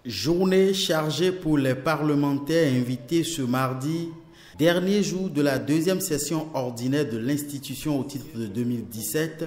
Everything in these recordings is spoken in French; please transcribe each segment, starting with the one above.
Journée chargée pour les parlementaires invités ce mardi, dernier jour de la deuxième session ordinaire de l'institution au titre de 2017,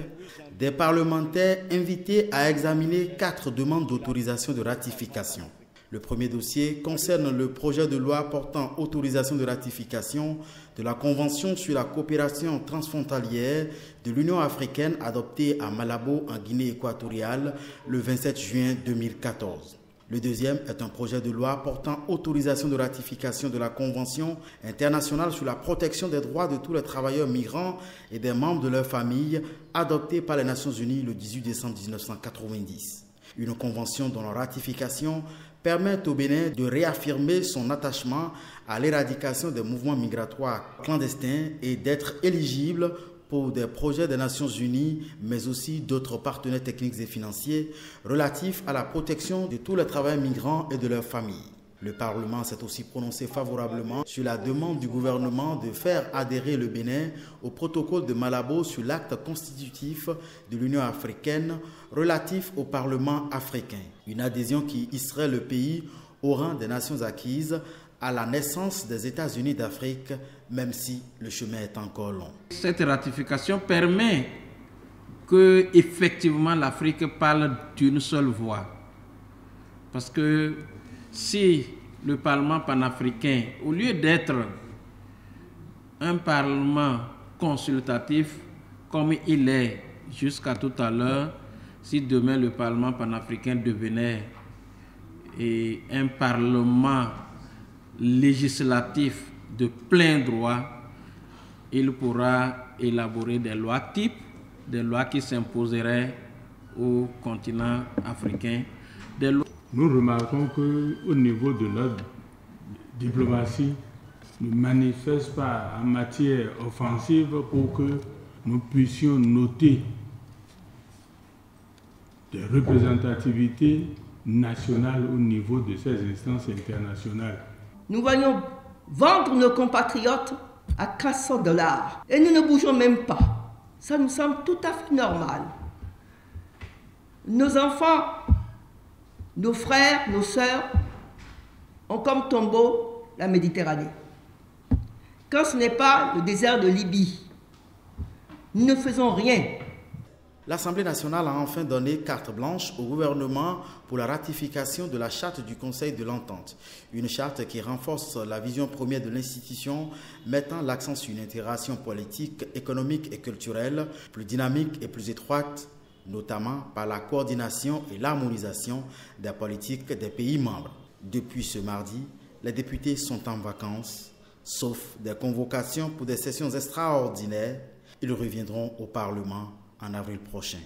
des parlementaires invités à examiner 4 demandes d'autorisation de ratification. Le premier dossier concerne le projet de loi portant autorisation de ratification de la Convention sur la coopération transfrontalière de l'Union africaine adoptée à Malabo en Guinée équatoriale le 27 juin 2014. Le deuxième est un projet de loi portant autorisation de ratification de la Convention internationale sur la protection des droits de tous les travailleurs migrants et des membres de leurs familles adoptée par les Nations Unies le 18 décembre 1990. Une convention dont la ratification permet au Bénin de réaffirmer son attachement à l'éradication des mouvements migratoires clandestins et d'être éligible pour des projets des Nations Unies, mais aussi d'autres partenaires techniques et financiers relatifs à la protection de tous les travailleurs migrants et de leurs familles. Le Parlement s'est aussi prononcé favorablement sur la demande du gouvernement de faire adhérer le Bénin au protocole de Malabo sur l'acte constitutif de l'Union africaine relatif au Parlement africain. Une adhésion qui hisserait le pays au rang des nations acquises à la naissance des États-Unis d'Afrique, même si le chemin est encore long. Cette ratification permet que effectivement l'Afrique parle d'une seule voix. Parce que si le Parlement panafricain, au lieu d'être un Parlement consultatif comme il est jusqu'à tout à l'heure, si demain le Parlement panafricain devenait un Parlement législatif de plein droit, il pourra élaborer des lois types, des lois qui s'imposeraient au continent africain. Nous remarquons qu'au niveau de notre diplomatie, ne manifeste pas en matière offensive pour que nous puissions noter des représentativités nationales au niveau de ces instances internationales. Nous voyons vendre nos compatriotes à $400 et nous ne bougeons même pas. Ça nous semble tout à fait normal. Nos enfants, nos frères, nos sœurs ont comme tombeau la Méditerranée. Quand ce n'est pas le désert de Libye, nous ne faisons rien. L'Assemblée nationale a enfin donné carte blanche au gouvernement pour la ratification de la charte du Conseil de l'Entente. Une charte qui renforce la vision première de l'institution, mettant l'accent sur une intégration politique, économique et culturelle plus dynamique et plus étroite, notamment par la coordination et l'harmonisation des politiques des pays membres. Depuis ce mardi, les députés sont en vacances, sauf des convocations pour des sessions extraordinaires. Ils reviendront au Parlement en avril prochain.